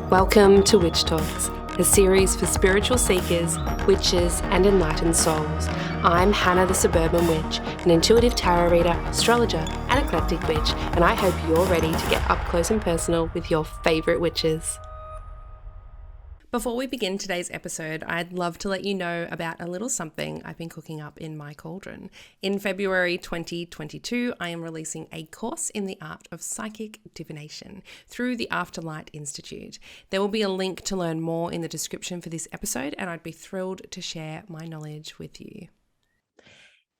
Welcome to Witch Talks, a series for spiritual seekers, witches, and enlightened souls. I'm Hannah the Suburban Witch, an intuitive tarot reader, astrologer, and eclectic witch, and I hope you're ready to get up close and personal with your favourite witches. Before we begin today's episode, I'd love to let you know about a little something I've been cooking up in my cauldron. In February 2022, I am releasing a course in the art of psychic divination through the Afterlight Institute. There will be a link to learn more in the description for this episode, and I'd be thrilled to share my knowledge with you.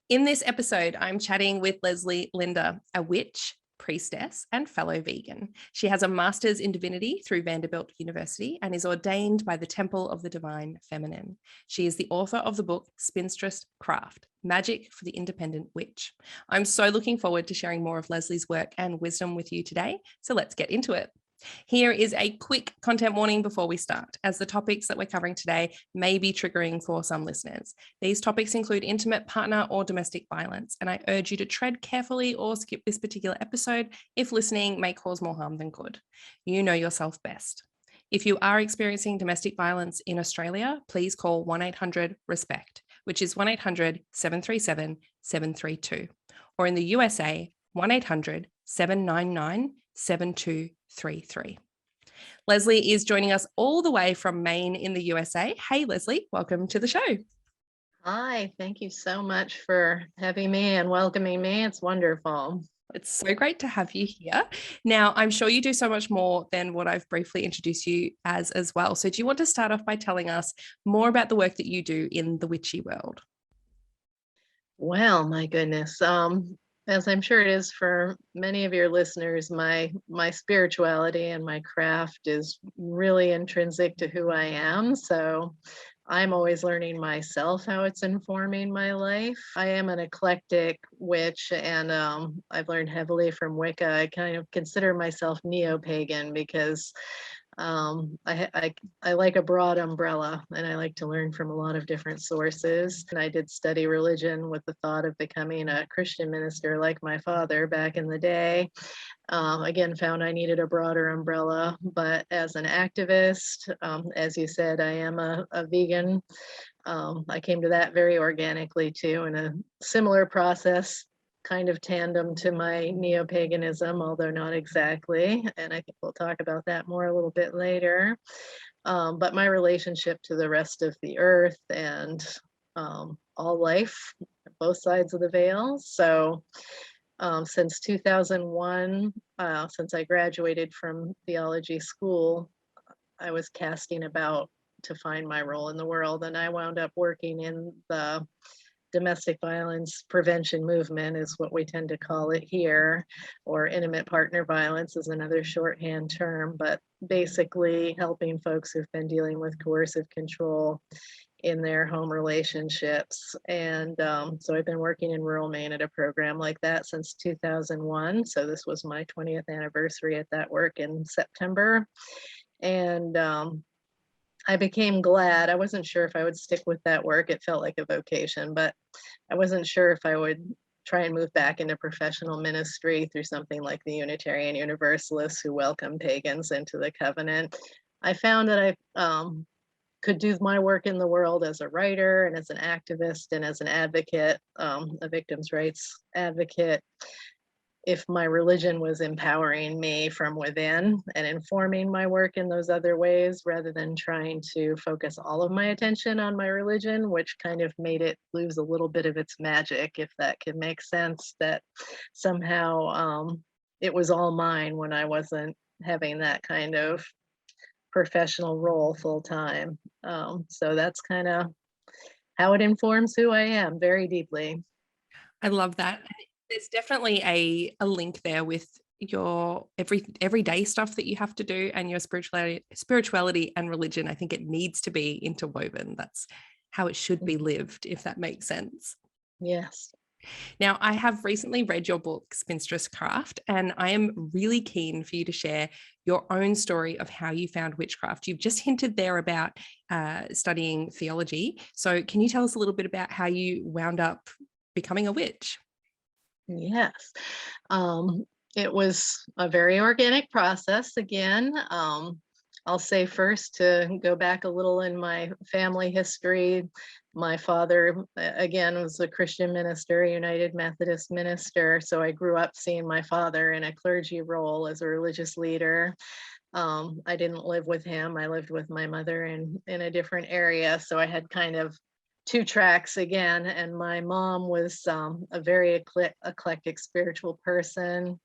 In this episode, I'm chatting with Leslie Linder, a witch, priestess, and fellow vegan. She has a master's in divinity through Vanderbilt University and is ordained by the Temple of the Divine Feminine. She is the author of the book Witchcraft, Magic for the Independent Witch. I'm so looking forward to sharing more of Leslie's work and wisdom with you today, so let's get into it. Here is a quick content warning before we start, as the topics that we're covering today may be triggering for some listeners. These topics include intimate partner or domestic violence, and I urge you to tread carefully or skip this particular episode if listening may cause more harm than good. You know yourself best. If you are experiencing domestic violence in Australia, please call 1-800-RESPECT, which is 1-800-737-732, or in the USA, 1-800-799-7233. Leslie is joining us all the way from Maine in the USA. Hey, Leslie, welcome to the show. Hi, thank you so much for having me and welcoming me. It's wonderful. It's so great to have you here. Now, I'm sure you do so much more than what I've briefly introduced you as well. So do you want to start off by telling us more about the work that you do in the witchy world? Well, my goodness. As I'm sure it is for many of your listeners, my spirituality and my craft is really intrinsic to who I am. So I'm always learning myself how it's informing my life. I am an eclectic witch, and I've learned heavily from Wicca. I kind of consider myself neo-pagan because I like a broad umbrella, and I like to learn from a lot of different sources. And I did study religion with the thought of becoming a Christian minister like my father back in the day. Again, found I needed a broader umbrella, but as an activist, as you said, I am a vegan. I came to that very organically too, in a similar process, kind of tandem to my neo-paganism, although not exactly. And I think we'll talk about that more a little bit later. But my relationship to the rest of the earth and all life, both sides of the veil. So since 2001, since I graduated from theology school, I was casting about to find my role in the world. And I wound up working in the domestic violence prevention movement, is what we tend to call it here, or intimate partner violence is another shorthand term, but basically helping folks who've been dealing with coercive control in their home relationships. And so I've been working in rural Maine at a program like that since 2001. So this was my 20th anniversary at that work in September. And I became glad. I wasn't sure if I would stick with that work. It felt like a vocation, but I wasn't sure if I would try and move back into professional ministry through something like the Unitarian Universalists who welcome pagans into the covenant. I found that I could do my work in the world as a writer and as an activist and as an advocate, a victims' rights advocate, if my religion was empowering me from within and informing my work in those other ways, rather than trying to focus all of my attention on my religion, which kind of made it lose a little bit of its magic, if that can make sense, that somehow it was all mine when I wasn't having that kind of professional role full time. So that's kind of how it informs who I am very deeply. I love that. There's definitely a link there with your everyday stuff that you have to do and your spirituality and religion. I think it needs to be interwoven. That's how it should be lived, if that makes sense. Yes. Now, I have recently read your book, Witchcraft, and I am really keen for you to share your own story of how you found witchcraft. You've just hinted there about studying theology. So can you tell us a little bit about how you wound up becoming a witch? Yes. It was a very organic process again. I'll say first, to go back a little in my family history, my father, again, was a Christian minister, a United Methodist minister. So I grew up seeing my father in a clergy role as a religious leader. I didn't live with him. I lived with my mother in a different area. So I had kind of two tracks again. And my mom was a very eclectic spiritual person.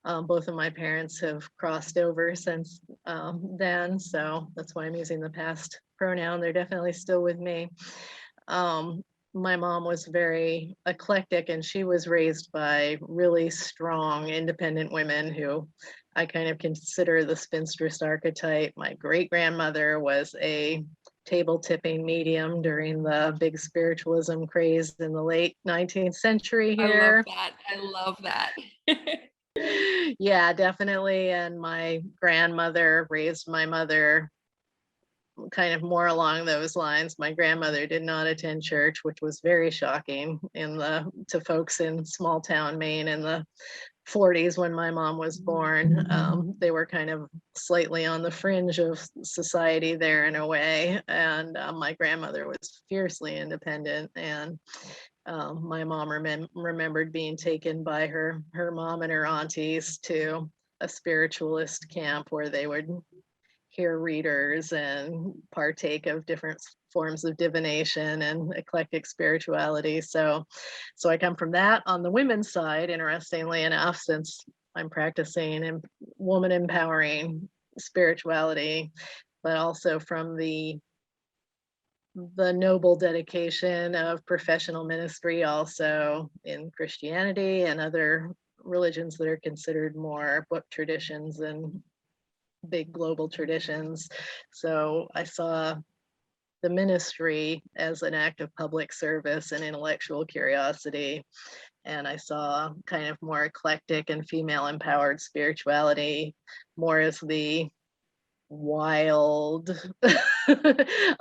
Both of my parents have crossed over since then, so that's why I'm using the past pronoun. They're definitely still with me. My mom was very eclectic, and she was raised by really strong, independent women who I kind of consider the spinstress archetype. My great grandmother was a table tipping medium during the big spiritualism craze in the late 19th century I love here. that. I love that. Yeah, definitely. And my grandmother raised my mother kind of more along those lines. My grandmother did not attend church, which was very shocking to folks in small town Maine in the 40s when my mom was born. They were kind of slightly on the fringe of society there in a way. And my grandmother was fiercely independent, and my mom remembered being taken by her mom and her aunties to a spiritualist camp where they would hear readers and partake of different forms of divination and eclectic spirituality. So I come from that. On the women's side, interestingly enough, since I'm practicing woman empowering spirituality, but also from the noble dedication of professional ministry also in Christianity and other religions that are considered more book traditions and big global traditions. So I saw the ministry as an act of public service and intellectual curiosity. And I saw kind of more eclectic and female empowered spirituality more as the wild,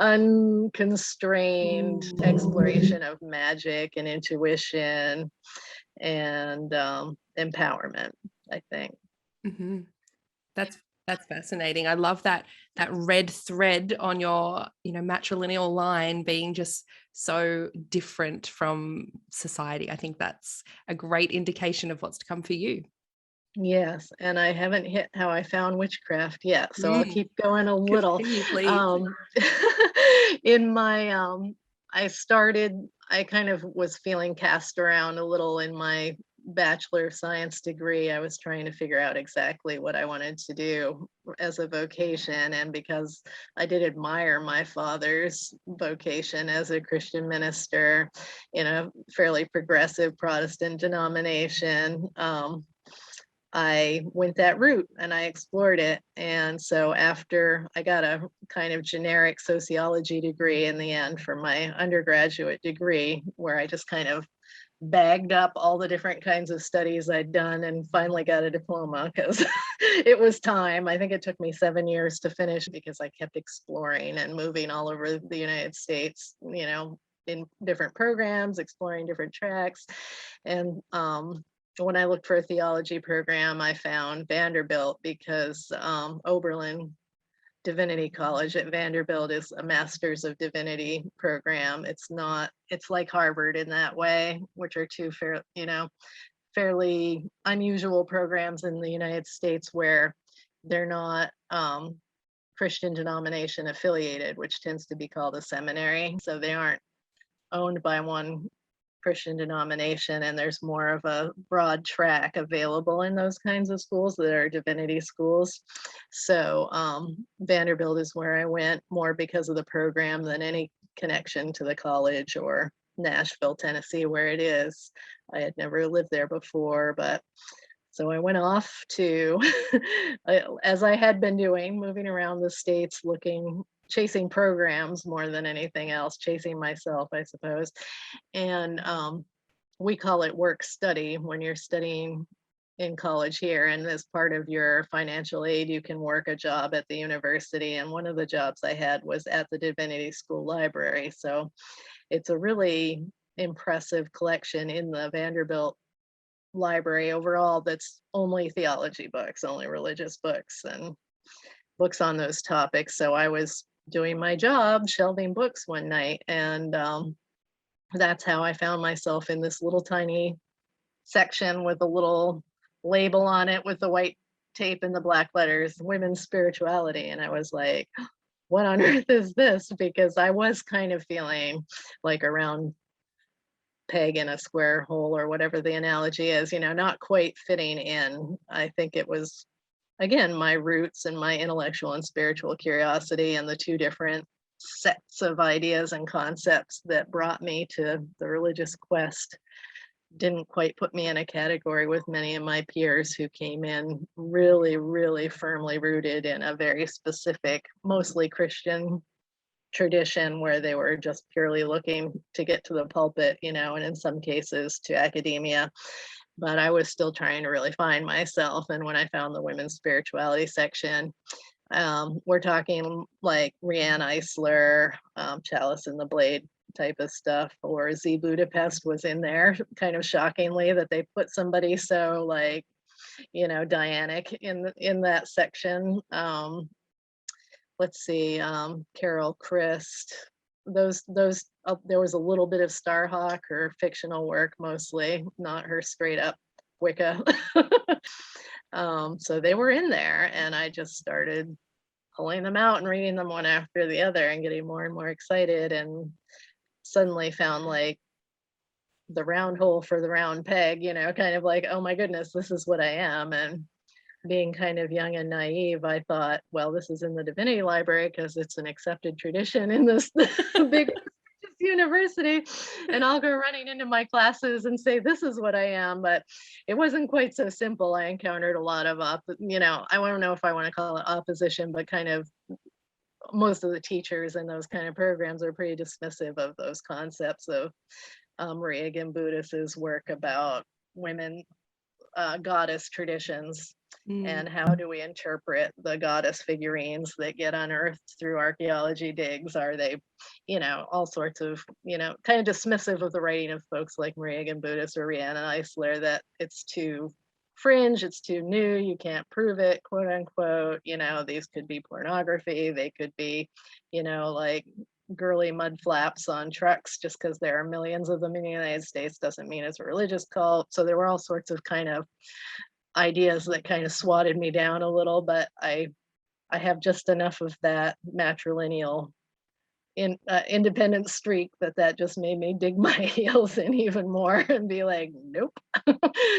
unconstrained exploration of magic and intuition and empowerment, I think. Mm-hmm. That's fascinating. I love that red thread on your, matrilineal line being just so different from society. I think that's a great indication of what's to come for you. Yes, and I haven't hit how I found witchcraft yet, so I'll keep going a little. Continue, please. In my I kind of was feeling cast around a little in my Bachelor of Science degree. I was trying to figure out exactly what I wanted to do as a vocation, and because I did admire my father's vocation as a Christian minister in a fairly progressive Protestant denomination, I went that route and I explored it. And so after I got a kind of generic sociology degree in the end for my undergraduate degree, where I just kind of bagged up all the different kinds of studies I'd done and finally got a diploma because it was time. I think it took me 7 years to finish because I kept exploring and moving all over the United States, in different programs, exploring different tracks. And when I looked for a theology program, I found Vanderbilt because Oberlin Divinity College at Vanderbilt is a Master's of Divinity program. It's like Harvard in that way, which are two fairly unusual programs in the United States where they're not Christian denomination affiliated, which tends to be called a seminary. So they aren't owned by one Christian denomination, and there's more of a broad track available in those kinds of schools that are divinity schools. So Vanderbilt is where I went more because of the program than any connection to the college or Nashville, Tennessee, where it is. I had never lived there before, but so I went off to, as I had been doing, moving around the states chasing programs more than anything else, chasing myself, I suppose. And we call it work study when you're studying in college here. And as part of your financial aid, you can work a job at the university. And one of the jobs I had was at the Divinity School Library. So it's a really impressive collection in the Vanderbilt library overall that's only theology books, only religious books. And books on those topics. So I was doing my job, shelving books one night, and that's how I found myself in this little tiny section with a little label on it with the white tape and the black letters, women's spirituality. And I was like, what on earth is this? Because I was kind of feeling like a round peg in a square hole, or whatever the analogy is, not quite fitting in. I think it was, again, my roots and my intellectual and spiritual curiosity and the two different sets of ideas and concepts that brought me to the religious quest didn't quite put me in a category with many of my peers who came in really, really firmly rooted in a very specific, mostly Christian tradition, where they were just purely looking to get to the pulpit, and in some cases to academia. But I was still trying to really find myself. And when I found the women's spirituality section, we're talking like Rianne Eisler, Chalice and the Blade type of stuff, or Z Budapest was in there, kind of shockingly that they put somebody so like, Dianic in that section. Let's see, Carol Christ, those there was a little bit of Starhawk, or fictional work mostly, not her straight up Wicca. So they were in there, and I just started pulling them out and reading them one after the other and getting more and more excited, and suddenly found like the round hole for the round peg, kind of like, oh my goodness, this is what I am. And being kind of young and naive, I thought, well, this is in the Divinity Library because it's an accepted tradition in this big university, and I'll go running into my classes and say, this is what I am. But it wasn't quite so simple. I encountered a lot of, I don't know if I want to call it opposition, but kind of most of the teachers in those kind of programs are pretty dismissive of those concepts of Maria Gimbutas's work about women goddess traditions. And how do we interpret the goddess figurines that get unearthed through archaeology digs? Are they, all sorts of, kind of dismissive of the writing of folks like Maria Gimbutas or Rhiannon Eisler, that it's too fringe, it's too new, you can't prove it, quote unquote. These could be pornography, they could be, like girly mud flaps on trucks. Just because there are millions of them in the United States doesn't mean it's a religious cult. So there were all sorts of kind of ideas that kind of swatted me down a little, but I have just enough of that matrilineal independent streak that just made me dig my heels in even more and be like, nope,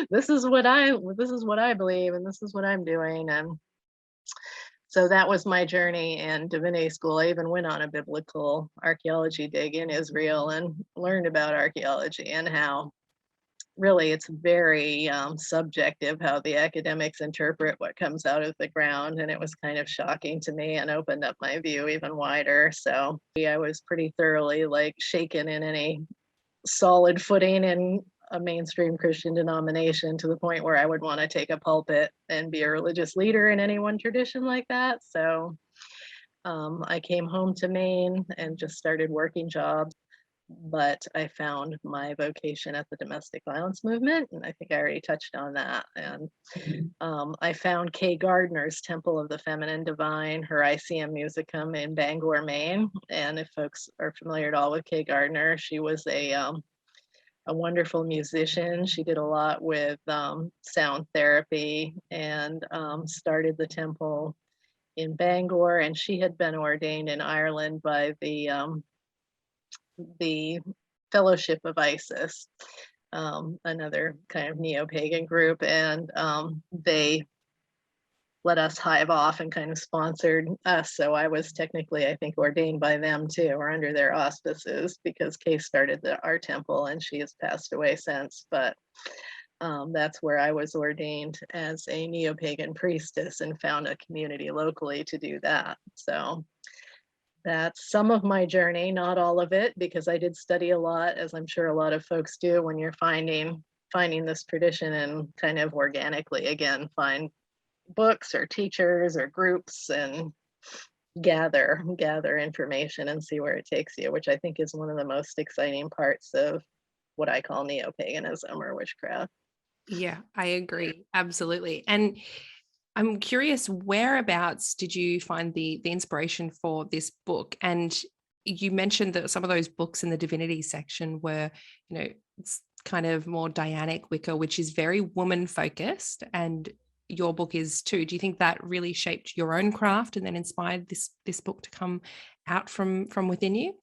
this is what I believe, and this is what I'm doing. And so that was my journey in divinity school. I even went on a biblical archaeology dig in Israel and learned about archaeology and how really it's very subjective how the academics interpret what comes out of the ground. And it was kind of shocking to me and opened up my view even wider. So I was pretty thoroughly like shaken in any solid footing in a mainstream Christian denomination, to the point where I would want to take a pulpit and be a religious leader in any one tradition like that. So I came home to Maine and just started working jobs. But I found my vocation at the domestic violence movement, and I think I already touched on that. And I found Kay Gardner's Temple of the Feminine Divine, her Iceum Musicum in Bangor, Maine. And if folks are familiar at all with Kay Gardner, she was a wonderful musician. She did a lot with sound therapy, and started the temple in Bangor. And she had been ordained in Ireland by the Fellowship of Isis, another kind of neo-pagan group, and they let us hive off and kind of sponsored us. So I was technically, I think, ordained by them too, or under their auspices, because Kay started our temple and she has passed away since. But that's where I was ordained as a neo-pagan priestess and found a community locally to do that. So that's some of my journey, not all of it, because I did study a lot, as I'm sure a lot of folks do when you're finding this tradition, and kind of organically, again, find books or teachers or groups and gather information and see where it takes you, which I think is one of the most exciting parts of what I call neo-paganism or witchcraft. Yeah, I agree. Absolutely. And I'm curious, whereabouts did you find the inspiration for this book? And you mentioned that some of those books in the divinity section were, it's kind of more Dianic Wicca, which is very woman focused, and your book is too. Do you think that really shaped your own craft and then inspired this book to come out from within you?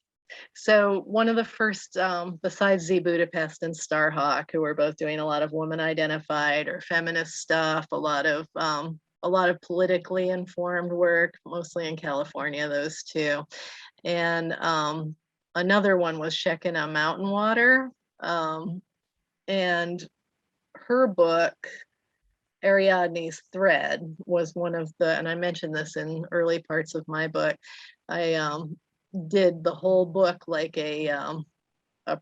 So one of the first, besides Z Budapest and Starhawk, who were both doing a lot of woman identified or feminist stuff, a lot of politically informed work, mostly in California, those two. And another one was Shekinah Mountain Water. And her book, Ariadne's Thread, was one of the, and I mentioned this in early parts of my book. I did the whole book like a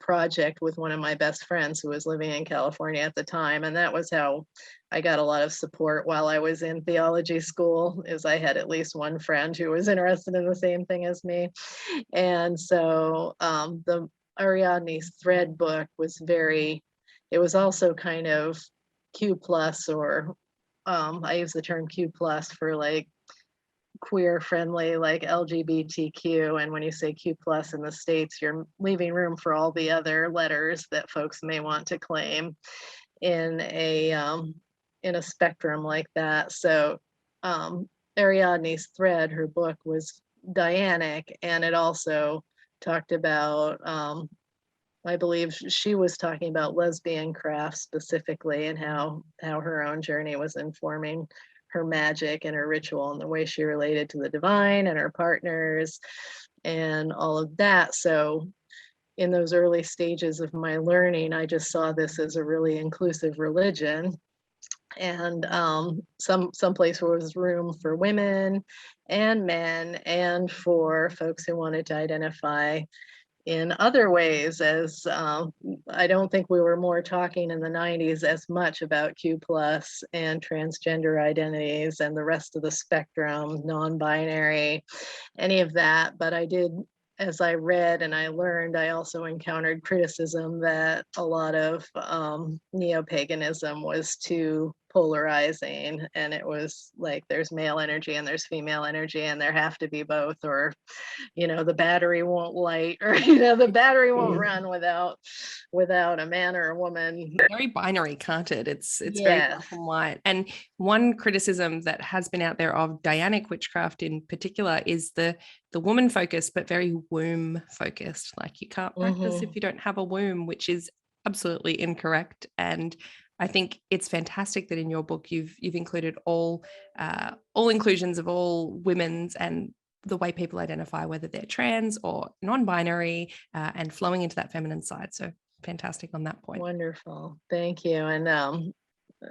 project with one of my best friends who was living in California at the time, and that was how I got a lot of support while I was in theology school. Is I had at least one friend who was interested in the same thing as me, and so the Ariadne's Thread book was it was also kind of Q plus, or I use the term Q plus for like queer friendly, like LGBTQ. And when you say Q plus in the States, you're leaving room for all the other letters that folks may want to claim in a spectrum like that. So Ariadne's Thread, her book, was Dianic, and it also talked about I believe she was talking about lesbian craft specifically, and how her own journey was informing her magic and her ritual and the way she related to the divine and her partners and all of that. So in those early stages of my learning, I just saw this as a really inclusive religion, and some place where there was room for women and men, and for folks who wanted to identify in other ways. As I don't think we were more talking in the 90s as much about Q plus and transgender identities and the rest of the spectrum, non-binary, any of that. But I did, as I read and I learned, I also encountered criticism that a lot of neo-paganism was too polarizing, and it was like there's male energy and there's female energy, and there have to be both, or the battery won't light, or the battery won't run without a man or a woman. Very binary, can't it? It's very Yes. black and white. And one criticism that has been out there of Dianic witchcraft in particular is the woman focused, but very womb focused. Like, you can't practice if you don't have a womb, which is absolutely incorrect. And I think it's fantastic that in your book you've included all inclusions of all women's and the way people identify, whether they're trans or non-binary, and flowing into that feminine side. So fantastic on that point. Wonderful. Thank you. And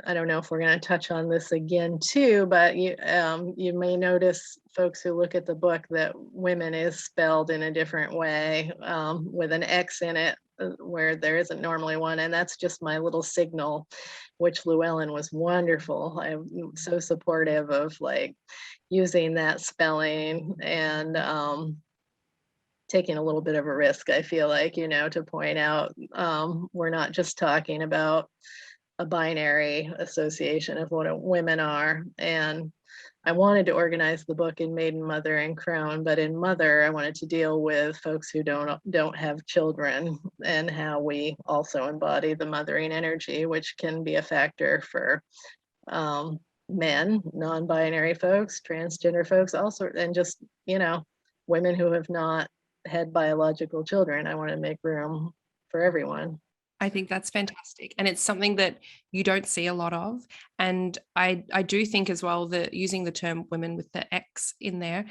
I don't know if we're going to touch on this again too, but you may notice, folks who look at the book, that women is spelled in a different way, with an X in it where there isn't normally one. And that's just my little signal, which Llewellyn was wonderful. I'm so supportive of like using that spelling, and taking a little bit of a risk, I feel like, to point out we're not just talking about a binary association of what women are. And I wanted to organize the book in Maiden, Mother, and Crone, but in Mother, I wanted to deal with folks who don't have children, and how we also embody the mothering energy, which can be a factor for men, non-binary folks, transgender folks, also, and just women who have not had biological children. I want to make room for everyone. I think that's fantastic. And it's something that you don't see a lot of. And I do think as well that using the term women with the X in there,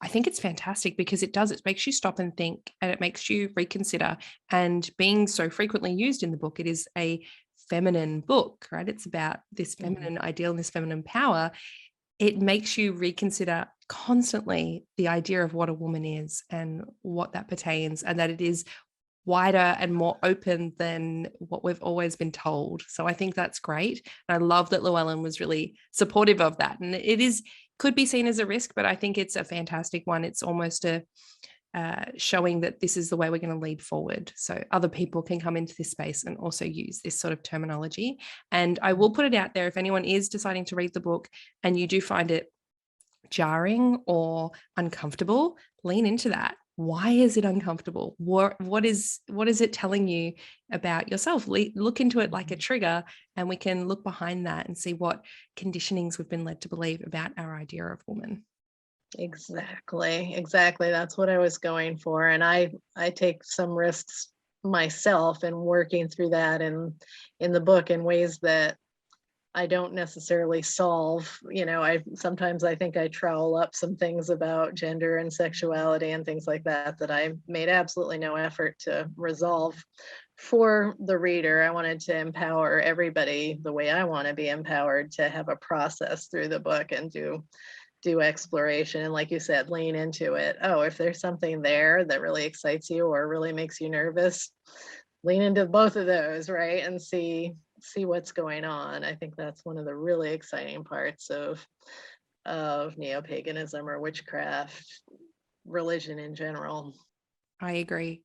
I think it's fantastic, because it makes you stop and think, and it makes you reconsider. And being so frequently used in the book, it is a feminine book, right? It's about this feminine ideal and this feminine power. It makes you reconsider constantly the idea of what a woman is and what that pertains, and that it is wider and more open than what we've always been told. So I think that's great. And I love that Llewellyn was really supportive of that. And it could be seen as a risk, but I think it's a fantastic one. It's almost showing that this is the way we're going to lead forward. So other people can come into this space and also use this sort of terminology. And I will put it out there, if anyone is deciding to read the book and you do find it jarring or uncomfortable, lean into that. Why is it uncomfortable? What is it telling you about yourself? Look into it like a trigger, and we can look behind that and see what conditionings we've been led to believe about our idea of woman. Exactly. That's what I was going for. And I take some risks myself in working through that in the book in ways that I don't necessarily solve. Sometimes I think I trowel up some things about gender and sexuality and things like that I made absolutely no effort to resolve for the reader. I wanted to empower everybody the way I want to be empowered, to have a process through the book and do exploration. And like you said, lean into it. Oh, if there's something there that really excites you or really makes you nervous, lean into both of those, right? And see what's going on. I think that's one of the really exciting parts of neo-paganism or witchcraft, religion in general. I agree.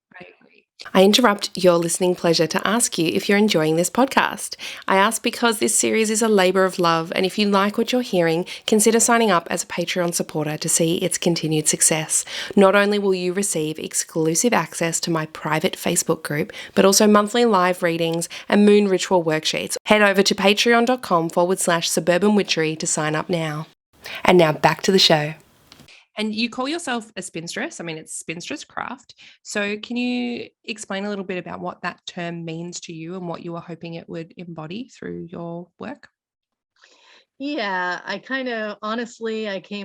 I interrupt your listening pleasure to ask you if you're enjoying this podcast. I ask because this series is a labor of love, and if you like what you're hearing, consider signing up as a Patreon supporter to see its continued success. Not only will you receive exclusive access to my private Facebook group, but also monthly live readings and moon ritual worksheets. Head over to patreon.com/suburban witchery to sign up now. And now back to the show. And you call yourself a spinstress. I mean, it's spinstress craft. So can you explain a little bit about what that term means to you and what you were hoping it would embody through your work? Yeah, I came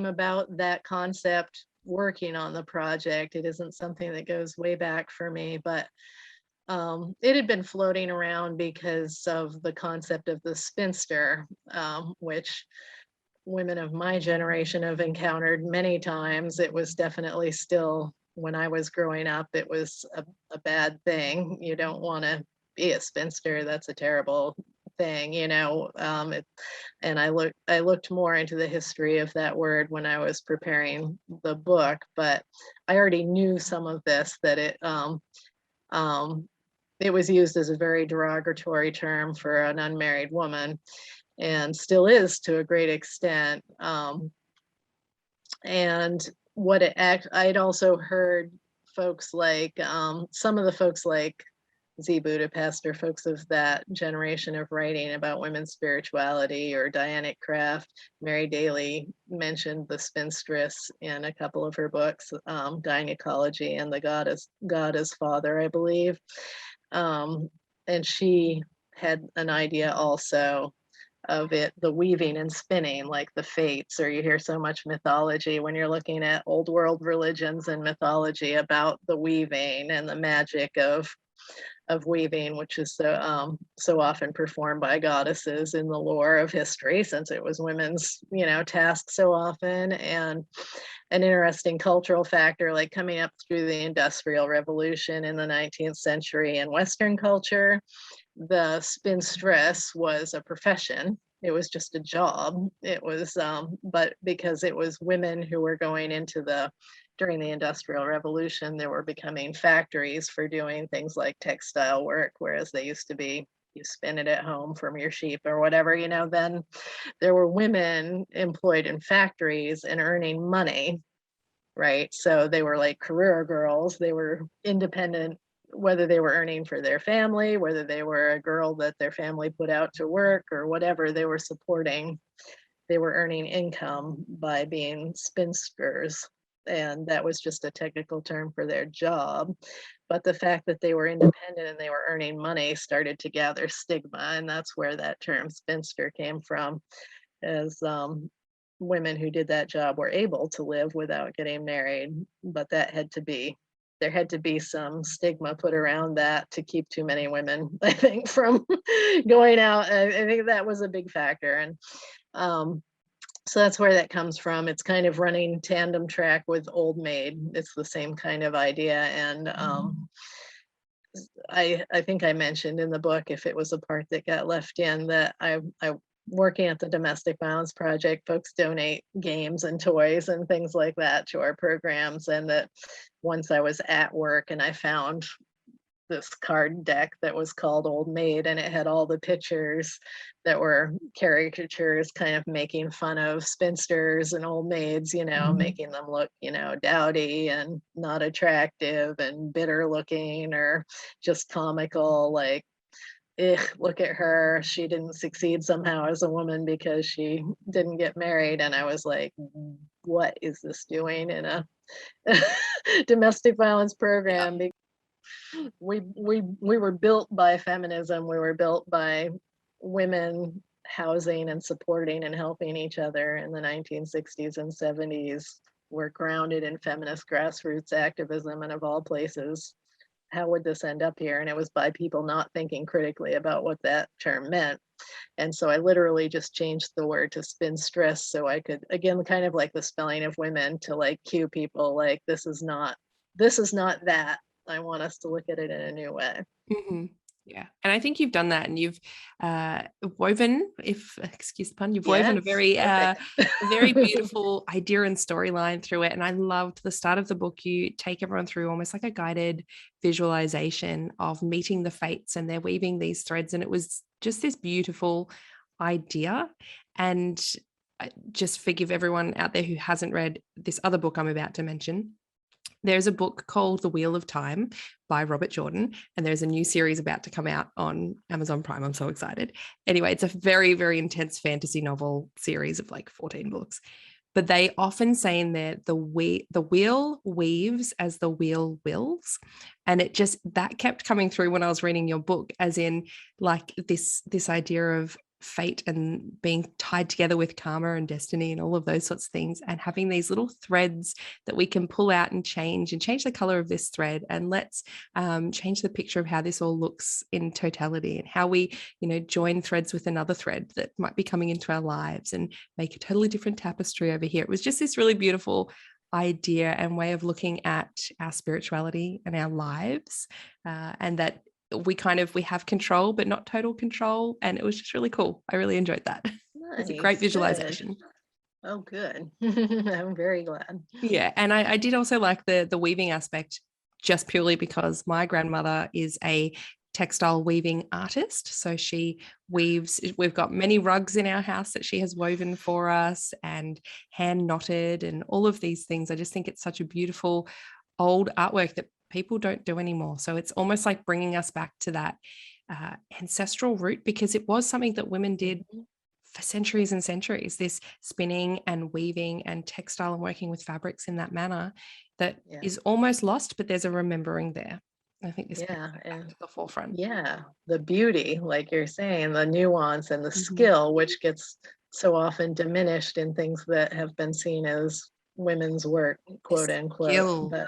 about that concept working on the project. It isn't something that goes way back for me, but it had been floating around because of the concept of the spinster, which women of my generation have encountered many times. It was definitely still, when I was growing up, it was a bad thing. You don't want to be a spinster. That's a terrible thing, and I looked more into the history of that word when I was preparing the book, but I already knew some of this, that it was used as a very derogatory term for an unmarried woman, and still is to a great extent. And I'd also heard folks like some of the folks like Z. Budapest, or folks of that generation of writing about women's spirituality, or Diana Craft. Mary Daly mentioned the spinstress in a couple of her books, Gynecology and the God as Father, I believe. And she had an idea also of it, the weaving and spinning, like the fates, or you hear so much mythology when you're looking at old world religions and mythology about the weaving and the magic of weaving, which is so often performed by goddesses in the lore of history, since it was women's task so often. And an interesting cultural factor, like coming up through the Industrial Revolution in the 19th century in Western culture, the spinstress was a profession. It was just a job. It was, but because it was women who were going during the Industrial Revolution, there were becoming factories for doing things like textile work, whereas they used to be, you spin it at home from your sheep or whatever, then there were women employed in factories and earning money, right? So they were like career girls. They were independent, whether they were earning for their family, whether they were a girl that their family put out to work or whatever, they were earning income by being spinsters. And that was just a technical term for their job. But the fact that they were independent and they were earning money started to gather stigma. And that's where that term spinster came from, as women who did that job were able to live without getting married. But there had to be some stigma put around that to keep too many women, I think, from going out. I think that was a big factor. And so that's where that comes from. It's kind of running tandem track with Old Maid. It's the same kind of idea. And I think I mentioned in the book, if it was a part that got left in, that I working at the Domestic Violence Project, folks donate games and toys and things like that to our programs. And that once I was at work and I found this card deck that was called Old Maid, and it had all the pictures that were caricatures kind of making fun of spinsters and old maids, making them look, dowdy and not attractive and bitter looking or just comical, like, look at her. She didn't succeed somehow as a woman because she didn't get married. And I was like, what is this doing in a domestic violence program? We were built by feminism. We were built by women housing and supporting and helping each other in the 1960s and 70s. We're grounded in feminist grassroots activism, and of all places, how would this end up here? And it was by people not thinking critically about what that term meant. And so I literally just changed the word to spinstress so I could, again, kind of like the spelling of women, to like cue people like, this is not that. I want us to look at it in a new way. Mm-hmm. Yeah. And I think you've done that, and you've woven, excuse the pun, you've woven a very very beautiful idea and storyline through it. And I loved the start of the book. You take everyone through almost like a guided visualization of meeting the fates, and they're weaving these threads. And it was just this beautiful idea. And just forgive everyone out there who hasn't read this other book I'm about to mention. There's a book called The Wheel of Time by Robert Jordan, and there's a new series about to come out on Amazon Prime. I'm so excited. Anyway, it's a very, very intense fantasy novel series of like 14 books. But they often say in there, the wheel weaves as the wheel wills. And it just, that kept coming through when I was reading your book, as in like this idea of fate and being tied together with karma and destiny and all of those sorts of things, and having these little threads that we can pull out and change the color of this thread, and let's change the picture of how this all looks in totality, and how we join threads with another thread that might be coming into our lives and make a totally different tapestry over here. It was just this really beautiful idea and way of looking at our spirituality and our lives, and that we have control, but not total control. And it was just really cool. I really enjoyed that. Nice, it's a great visualization. Good. Oh, good. I'm very glad. Yeah. And I did also like the weaving aspect, just purely because my grandmother is a textile weaving artist. So she weaves, we've got many rugs in our house that she has woven for us and hand knotted and all of these things. I just think it's such a beautiful old artwork that people don't do anymore. So it's almost like bringing us back to that ancestral root, because it was something that women did for centuries and centuries, this spinning and weaving and textile and working with fabrics in that manner that is almost lost, but there's a remembering there. I think this back to the forefront. Yeah, the beauty, like you're saying, the nuance and the skill, which gets so often diminished in things that have been seen as women's work, quote unquote. But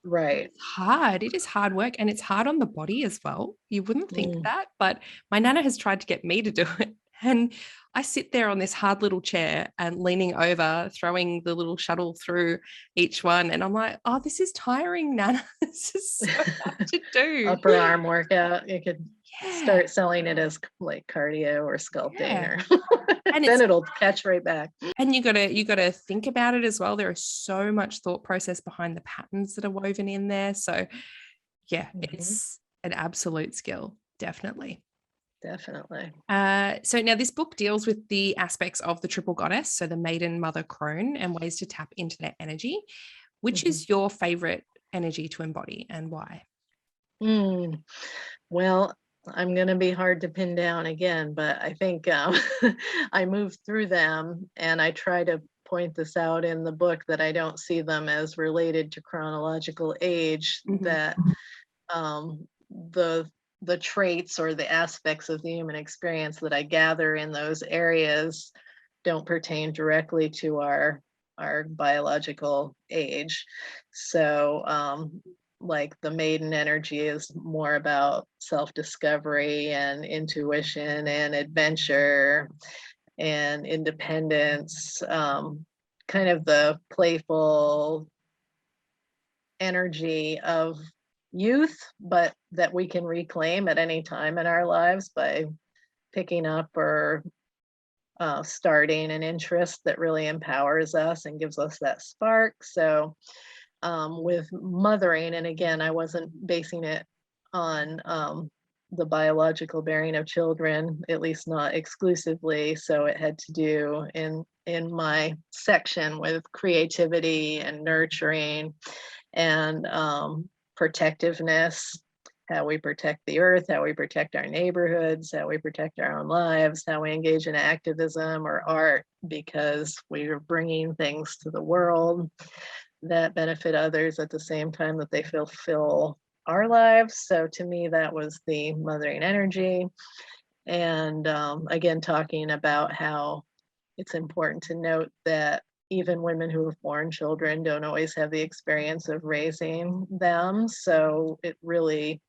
right. It's hard. It is hard work, and it's hard on the body as well. You wouldn't think that, but my nana has tried to get me to do it. And I sit there on this hard little chair and leaning over, throwing the little shuttle through each one. And I'm like, oh, this is tiring, Nana. This is so hard to do. Upper arm workout. You could start selling it as like cardio or sculpting, or and then it'll catch right back. And you gotta think about it as well. There is so much thought process behind the patterns that are woven in there. So yeah, it's an absolute skill, definitely. Definitely. So now this book deals with the aspects of the triple goddess, so the Maiden Mother crone, and ways to tap into that energy. Which is your favorite energy to embody, and why? Well, I'm going to be hard to pin down again, but I think I moved through them, and I try to point this out in the book that I don't see them as related to chronological age, that the traits or the aspects of the human experience that I gather in those areas don't pertain directly to our biological age. So like the maiden energy is more about self-discovery and intuition and adventure and independence, kind of the playful energy of youth, but that we can reclaim at any time in our lives by picking up or starting an interest that really empowers us and gives us that spark. So with mothering, and again, I wasn't basing it on the biological bearing of children, at least not exclusively. So it had to do in my section with creativity and nurturing and protectiveness, how we protect the earth, how we protect our neighborhoods, how we protect our own lives, how we engage in activism or art, because we are bringing things to the world that benefit others at the same time that they fulfill our lives. So to me, that was the mothering energy. And again, talking about how it's important to note that even women who have born children don't always have the experience of raising them. So it really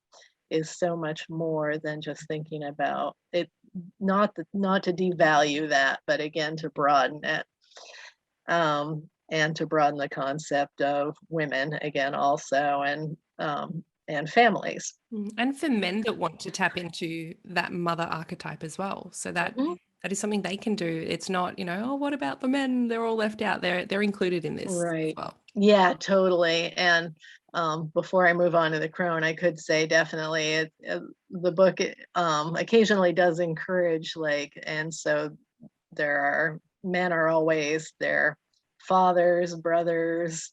is so much more than just thinking about it, not to devalue that, but again, to broaden it. And to broaden the concept of women again also, and families. And for men that want to tap into that mother archetype as well. So that Mhm. that is something they can do. It's not, oh, what about the men? They're all left out. They're included in this as Right. well. Yeah, totally. And before I move on to the crone, I could say definitely the book occasionally does encourage, like, and so there are men are always their fathers, brothers,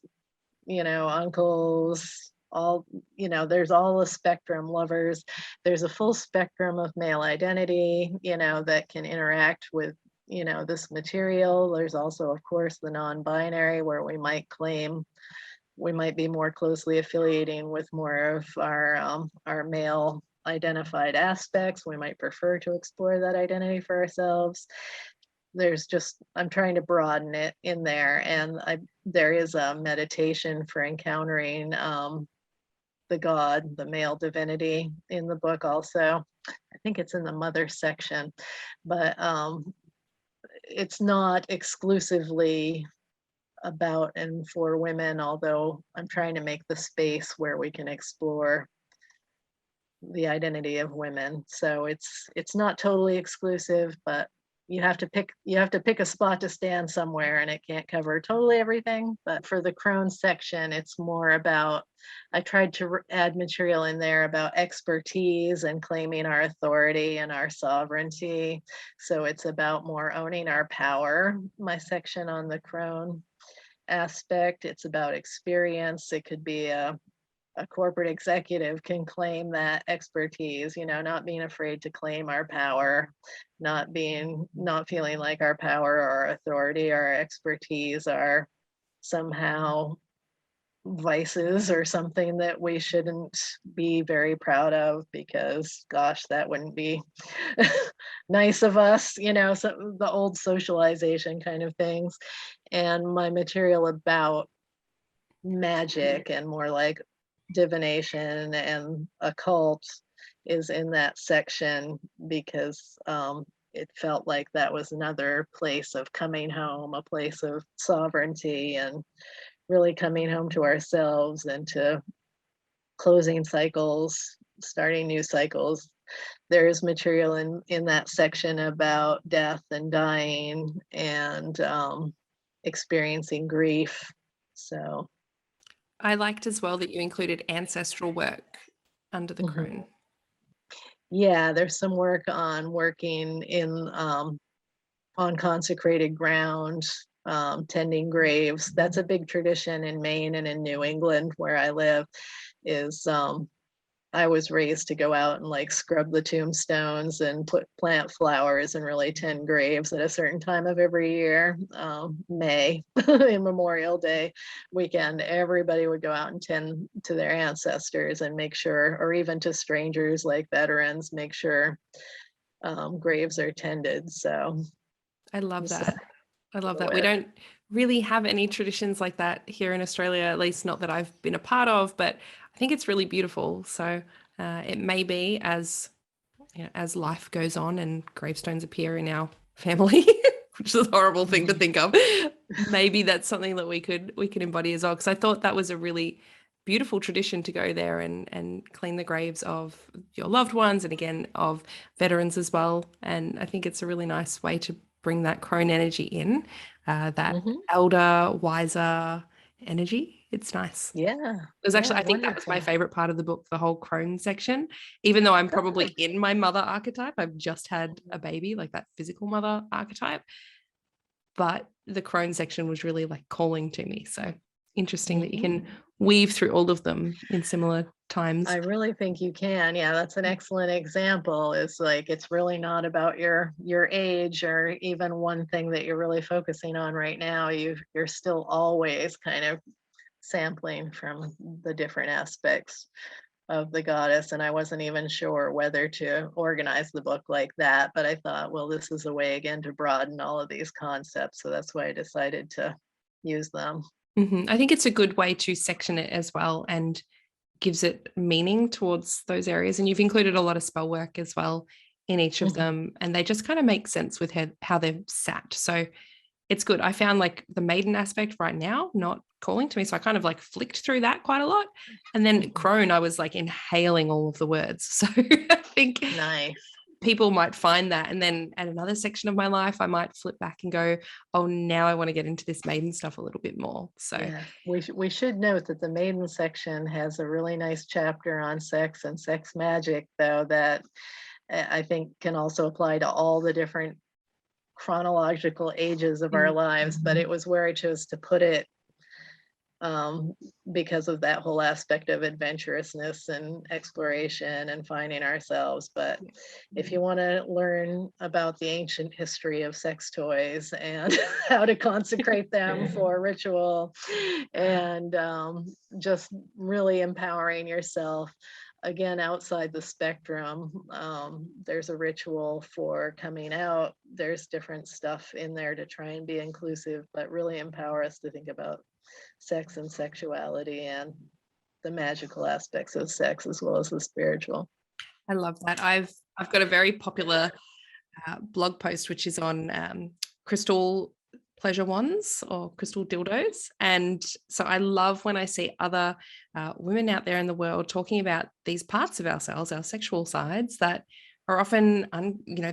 uncles, all, there's all a spectrum, lovers. There's a full spectrum of male identity, that can interact with, this material. There's also, of course, the non-binary, where we might claim we might be more closely affiliating with more of our male identified aspects. We might prefer to explore that identity for ourselves. There's just, I'm trying to broaden it in there, and there is a meditation for encountering the god, the male divinity, in the book also. I think it's in the mother section, but it's not exclusively about and for women, although I'm trying to make the space where we can explore the identity of women. So it's not totally exclusive, but you have to pick a spot to stand somewhere, and it can't cover totally everything. But for the crone section, it's more about, I tried to add material in there about expertise and claiming our authority and our sovereignty. So it's about more owning our power. My section on the crone aspect, it's about experience. It could be a corporate executive can claim that expertise, not being afraid to claim our power, not feeling like our power or our authority or our expertise are somehow vices or something that we shouldn't be very proud of, because gosh, that wouldn't be nice of us, so the old socialization kind of things. And my material about magic and more like divination and occult is in that section, because it felt like that was another place of coming home, a place of sovereignty, and really coming home to ourselves and to closing cycles, starting new cycles. There is material in that section about death and dying and experiencing grief. So I liked as well that you included ancestral work under the mhm. crone. Yeah, there's some work on working on consecrated ground, tending graves. That's a big tradition in Maine and in New England, where I live. Is I was raised to go out and like scrub the tombstones and plant flowers and really tend graves at a certain time of every year. May, in Memorial Day weekend, everybody would go out and tend to their ancestors and make sure, or even to strangers like veterans, make sure graves are tended. So I love so, that. I love that. We don't really have any traditions like that here in Australia, at least not that I've been a part of, but I think it's really beautiful. So it may be as as life goes on and gravestones appear in our family, which is a horrible thing to think of. Maybe that's something that we could embody as well. Because I thought that was a really beautiful tradition to go there and clean the graves of your loved ones, and again of veterans as well. And I think it's a really nice way to bring that crone energy in, that Mhm. elder, wiser energy. It's nice. Yeah. It was Yeah, actually, I think that was my wonderful. favorite part of the book, the whole crone section. Even though I'm probably in my mother archetype, I've just had a baby, like that physical mother archetype. But the crone section was really like calling to me. So interesting that you Mhm. can weave through all of them in similar times. I really think you can. Yeah, that's an excellent example. It's like it's really not about your age or even one thing that you're really focusing on right now. You're still always kind of sampling from the different aspects of the goddess. And I wasn't even sure whether to organize the book like that, but I thought, well, this is a way again to broaden all of these concepts. So that's why I decided to use them. I think it's a good way to section it as well and gives it meaning towards those areas. And you've included a lot of spell work as well in each of Mhm. them. And they just kind of make sense with how they're sat. So it's good. I found like the maiden aspect right now not calling to me. So I kind of like flicked through that quite a lot. And then Mhm. crone, I was like inhaling all of the words. So I think Nice. people might find that. And then at another section of my life, I might flip back and go, oh, now I want to get into this maiden stuff a little bit more. So Yes, we should note that the maiden section has a really nice chapter on sex and sex magic, though, that I think can also apply to all the different chronological ages of our lives. But it was where I chose to put it, um, because of that whole aspect of adventurousness and exploration and finding ourselves. But if you want to learn about the ancient history of sex toys and how to consecrate them for ritual and just really empowering yourself, again, outside the spectrum, there's a ritual for coming out. There's different stuff in there to try and be inclusive, but really empower us to think about sex and sexuality and the magical aspects of sex as well as the spiritual. I love that. I've got a very popular blog post which is on crystal pleasure wands or crystal dildos, and so I love when I see other women out there in the world talking about these parts of ourselves, our sexual sides that are often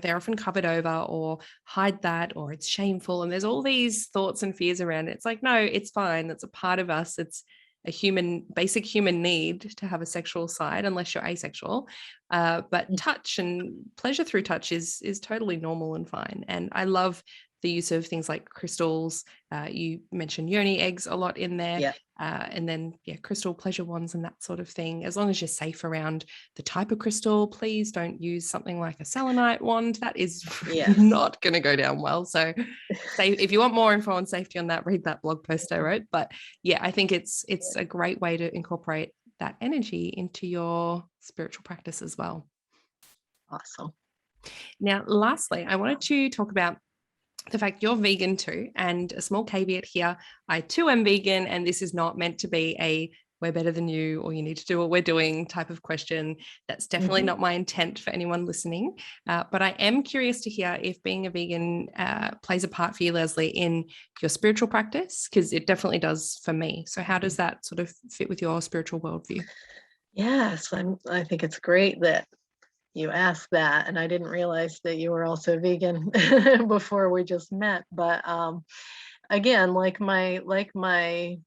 they're often covered over or hide that, or it's shameful, and there's all these thoughts and fears around it. It's like, no, it's fine, that's a part of us. It's a basic human need to have a sexual side unless you're asexual, but touch and pleasure through touch is totally normal and fine. And I love the use of things like crystals. You mentioned yoni eggs a lot in there. Yeah. And then, crystal pleasure wands and that sort of thing. As long as you're safe around the type of crystal, please don't use something like a selenite wand. That is Yes. not going to go down well. So if you want more info on safety on that, read that blog post I wrote. But yeah, I think it's a great way to incorporate that energy into your spiritual practice as well. Awesome. Now, lastly, I wanted to talk about the fact you're vegan too. And a small caveat here, I too am vegan, and this is not meant to be a we're better than you or you need to do what we're doing type of question. That's definitely not my intent for anyone listening. But I am curious to hear if being a vegan plays a part for you, Leslie, in your spiritual practice, because it definitely does for me. So how does that sort of fit with your spiritual worldview? Yes, I think it's great that you asked that, and I didn't realize that you were also vegan before we just met. But again, like my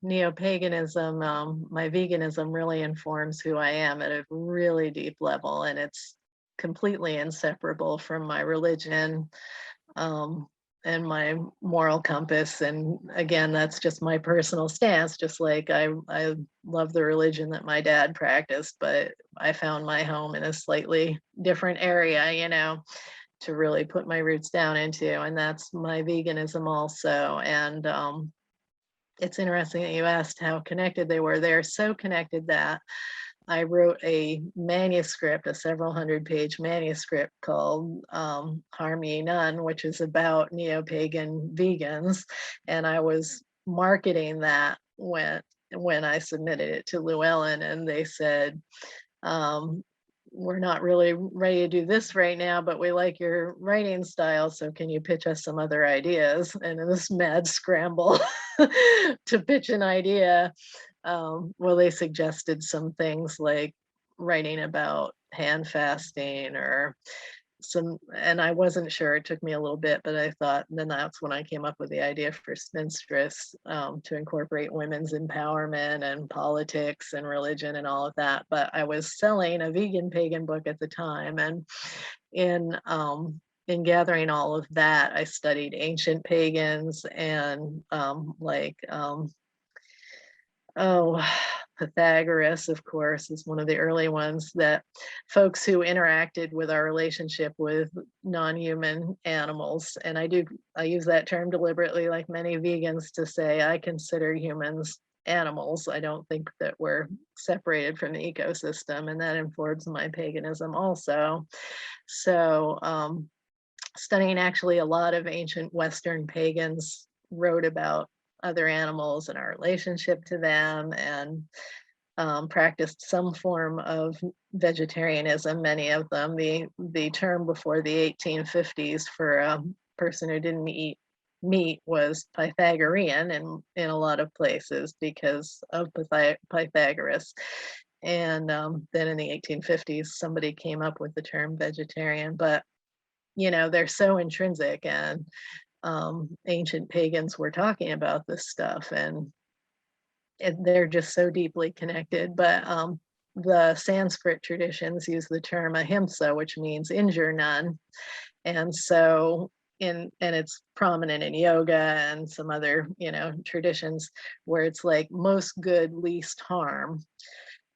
neo-paganism, my veganism really informs who I am at a really deep level, and it's completely inseparable from my religion, um, and my moral compass. And again, that's just my personal stance. Just like I love the religion that my dad practiced, but I found my home in a slightly different area, to really put my roots down into, and that's my veganism also. And it's interesting that you asked how connected they were. They're so connected that I wrote a manuscript, a several hundred-page manuscript called Harm Ye None, which is about neo-pagan vegans. And I was marketing that when I submitted it to Llewellyn, and they said, um, we're not really ready to do this right now, but we like your writing style. So can you pitch us some other ideas? And in this mad scramble to pitch an idea, well, they suggested some things like writing about hand fasting or and I wasn't sure, it took me a little bit, but I thought, and then that's when I came up with the idea for Spinstress, to incorporate women's empowerment and politics and religion and all of that. But I was selling a vegan pagan book at the time, and in in gathering all of that, I studied ancient pagans and oh, Pythagoras, of course, is one of the early ones, that folks who interacted with our relationship with non-human animals. And I use that term deliberately, like many vegans, to say I consider humans animals. I don't think that we're separated from the ecosystem, and that informs my paganism also. So, studying actually a lot of ancient Western pagans wrote about other animals and our relationship to them, and practiced some form of vegetarianism, many of them. The term before the 1850s for a person who didn't eat meat was Pythagorean in a lot of places because of Pythagoras. And then in the 1850s, somebody came up with the term vegetarian, but they're so intrinsic, and ancient pagans were talking about this stuff, and they're just so deeply connected. But the Sanskrit traditions use the term ahimsa, which means injure none. And so and it's prominent in yoga and some other, traditions, where it's like most good, least harm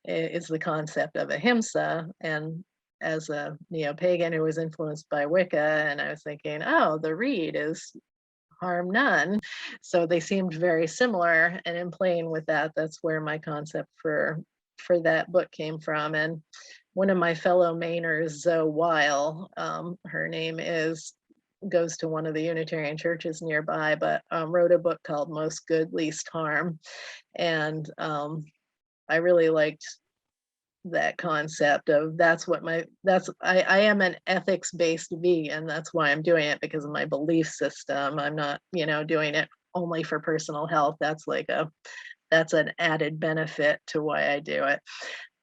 is the concept of ahimsa. And as a neo-pagan who was influenced by Wicca, and I was thinking, oh, the reed is harm none. So they seemed very similar. And in playing with that, that's where my concept for that book came from. And one of my fellow Mainers, Zoe Weil, her name goes to one of the Unitarian churches nearby, but wrote a book called Most Good, Least Harm. And I really liked that concept of I am an ethics-based vegan. That's why I'm doing it, because of my belief system. I'm not, doing it only for personal health. That's an added benefit to why I do it.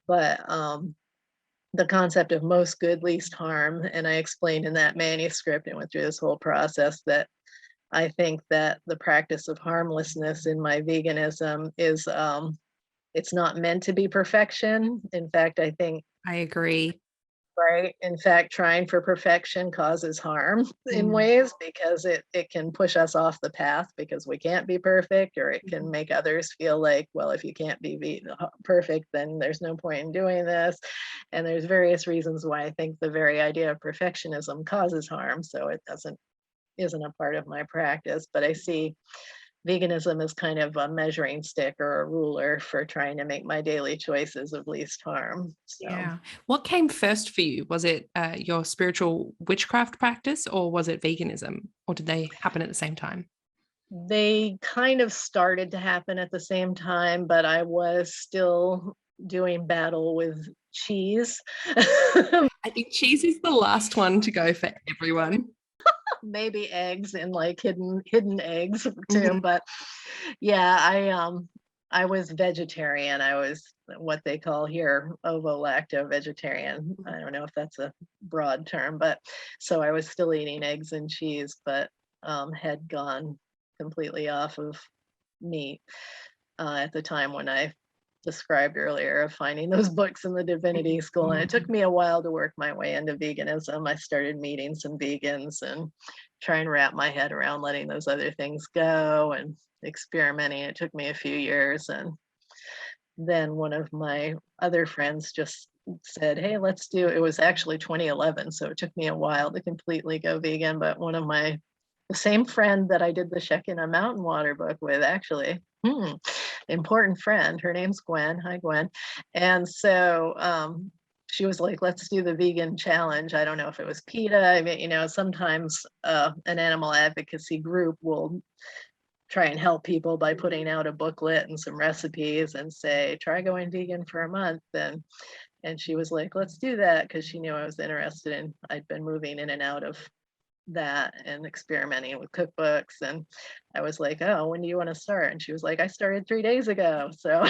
But the concept of most good, least harm, and I explained in that manuscript and went through this whole process that I think that the practice of harmlessness in my veganism is it's not meant to be perfection. In fact, I think I agree. right. In fact, trying for perfection causes harm in ways, because it can push us off the path because we can't be perfect, or it can make others feel like, well, if you can't be perfect, then there's no point in doing this. And there's various reasons why I think the very idea of perfectionism causes harm. So it isn't a part of my practice, but I see veganism is kind of a measuring stick or a ruler for trying to make my daily choices of least harm. So. Yeah. What came first for you? Was it your spiritual witchcraft practice, or was it veganism, or did they happen at the same time? They kind of started to happen at the same time, but I was still doing battle with cheese. I think cheese is the last one to go for everyone. Maybe eggs, and like hidden eggs too. But yeah, I was vegetarian. I was what they call here ovo-lacto vegetarian. I don't know if that's a broad term, but so I was still eating eggs and cheese, but had gone completely off of meat at the time when I described earlier of finding those books in the divinity school. And it took me a while to work my way into veganism. I started meeting some vegans and try and wrap my head around letting those other things go and experimenting. It took me a few years. And then one of my other friends just said, hey, it was actually 2011. So it took me a while to completely go vegan. But the same friend that I did the Shekinah Mountain Water book with, actually, important friend, her name's Gwen. Hi, Gwen. And so she was like, let's do the vegan challenge. I don't know if it was PETA. I mean, sometimes an animal advocacy group will try and help people by putting out a booklet and some recipes and say, try going vegan for a month. And she was like, let's do that, because she knew I was interested in, I'd been moving in and out of that and experimenting with cookbooks. And I was like, oh, when do you want to start? And she was like, I started 3 days ago. So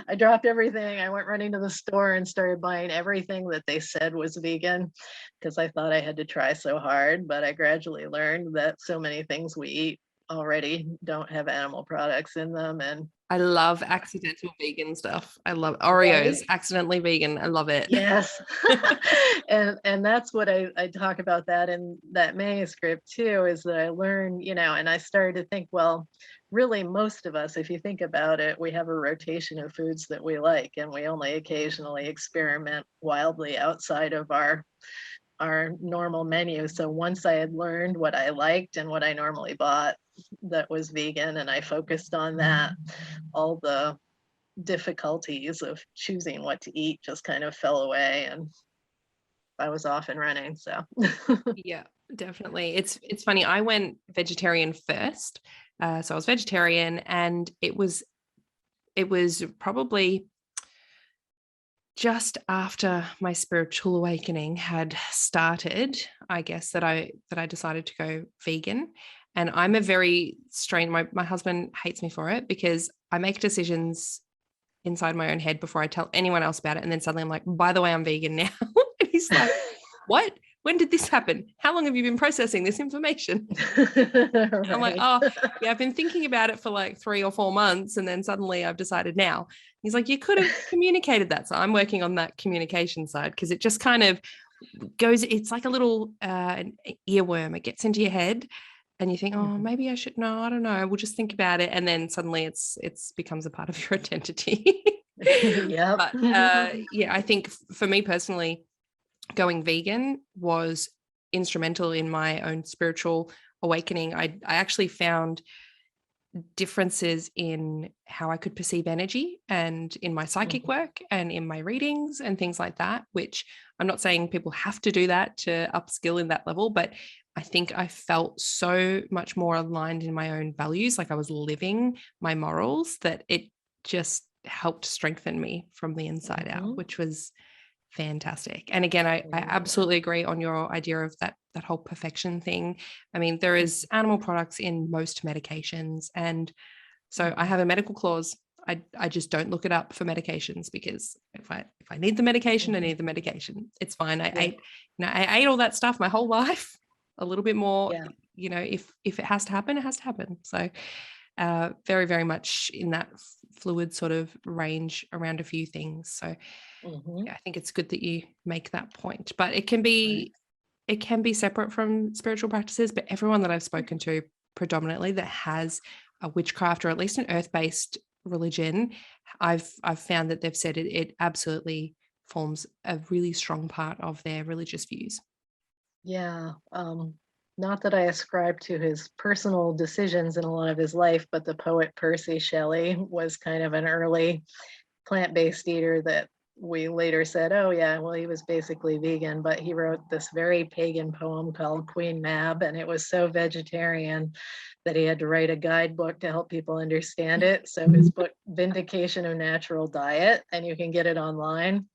I dropped everything. I went running to the store and started buying everything that they said was vegan because I thought I had to try so hard. But I gradually learned that so many things we eat already don't have animal products in them. And I love accidental vegan stuff. I love right? Oreos, accidentally vegan. I love it. Yes. And that's what I talk about that in that manuscript too, is that I learned, and I started to think, well, really most of us, if you think about it, we have a rotation of foods that we like, and we only occasionally experiment wildly outside of our normal menu. So once I had learned what I liked and what I normally bought that was vegan, and I focused on that, all the difficulties of choosing what to eat just kind of fell away, and I was off and running. So Yeah, definitely. It's funny. I went vegetarian first. So I was vegetarian, and it was probably just after my spiritual awakening had started, I guess, that I decided to go vegan. And I'm a very strange, my husband hates me for it because I make decisions inside my own head before I tell anyone else about it. And then suddenly I'm like, by the way, I'm vegan now. And he's like, what? When did this happen? How long have you been processing this information? right. I'm like, oh, yeah, I've been thinking about it for like 3 or 4 months. And then suddenly I've decided now. He's like, you could have communicated that. So I'm working on that communication side because it just kind of goes, it's like a little an earworm. It gets into your head and you think, oh, maybe I should, no, I don't know. We'll just think about it. And then suddenly it's becomes a part of your identity. Yep. But yeah, I think for me personally, going vegan was instrumental in my own spiritual awakening. I actually found differences in how I could perceive energy and in my psychic work and in my readings and things like that, which I'm not saying people have to do that to upskill in that level, but I think I felt so much more aligned in my own values, like I was living my morals, that it just helped strengthen me from the inside out, which was fantastic. And again, I absolutely agree on your idea of that whole perfection thing. I mean, there is animal products in most medications, and so I have a medical clause. I just don't look it up for medications because if I need the medication, I need the medication. It's fine. I ate all that stuff my whole life. A little bit more, if it has to happen, it has to happen. So very, very much in that fluid sort of range around a few things. So yeah, I think it's good that you make that point, but it can be separate from spiritual practices. But everyone that I've spoken to predominantly that has a witchcraft or at least an earth-based religion, I've found that they've said it absolutely forms a really strong part of their religious views. Yeah. Not that I ascribe to his personal decisions in a lot of his life, but the poet Percy Shelley was kind of an early plant-based eater that we later said, oh yeah, well, he was basically vegan, but he wrote this very pagan poem called Queen Mab, and it was so vegetarian that he had to write a guidebook to help people understand it. So his book, Vindication of Natural Diet, and you can get it online.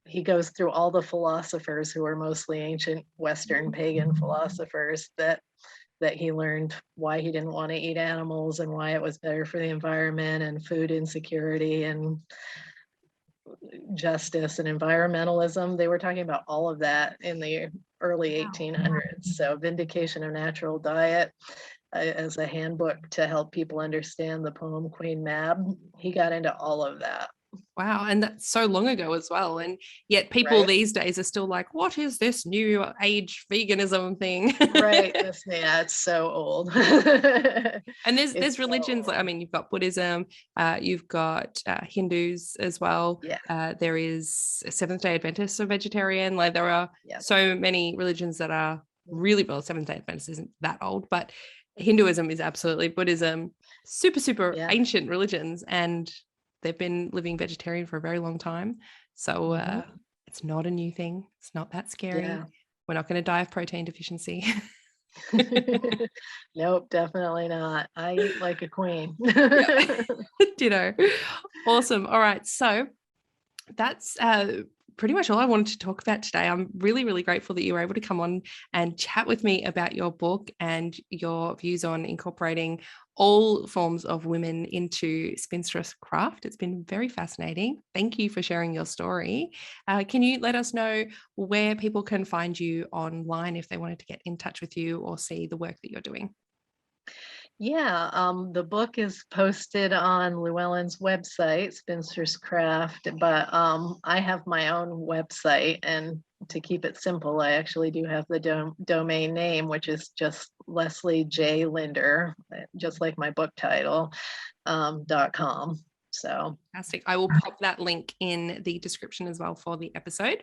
He goes through all the philosophers who are mostly ancient Western pagan philosophers that he learned why he didn't want to eat animals and why it was better for the environment and food insecurity and justice and environmentalism. They were talking about all of that in the early 1800s. So Vindication of Natural Diet as a handbook to help people understand the poem Queen Mab. He got into all of that. Wow. And that's so long ago as well. And yet people these days are still like, what is this new age veganism thing? Right. It's so old. And there's religions, like, I mean, you've got Buddhism, you've got Hindus as well. Yeah. There is Seventh-day Adventists are vegetarian. Like there are so many religions that are really, well, Seventh-day Adventist isn't that old, but Hinduism is absolutely, Buddhism, super ancient religions, and they've been living vegetarian for a very long time. So it's not a new thing. It's not that scary. Yeah. We're not going to die of protein deficiency. Nope, definitely not. I eat like a queen. Ditto. Awesome. All right. So that's pretty much all I wanted to talk about today. I'm really, really grateful that you were able to come on and chat with me about your book and your views on incorporating all forms of women into Spinster's craft. It's been very fascinating. Thank you for sharing your story. Can you let us know where people can find you online if they wanted to get in touch with you or see the work that you're doing? Yeah, the book is posted on Llewellyn's website, Spinster's Craft, but I have my own website, and to keep it simple, I actually do have the domain name, which is just Leslie J. Linder, just like my book title, .com. So fantastic. I will pop that link in the description as well for the episode.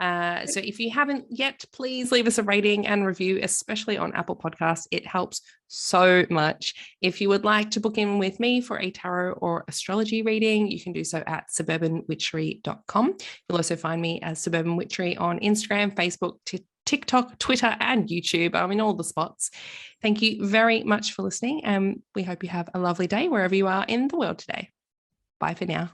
So if you haven't yet, please leave us a rating and review, especially on Apple Podcasts. It helps so much. If you would like to book in with me for a tarot or astrology reading, you can do so at suburbanwitchery.com. You'll also find me as Suburban Witchery on Instagram, Facebook, TikTok, Twitter, and YouTube. I'm in all the spots. Thank you very much for listening, and we hope you have a lovely day wherever you are in the world today. Bye for now.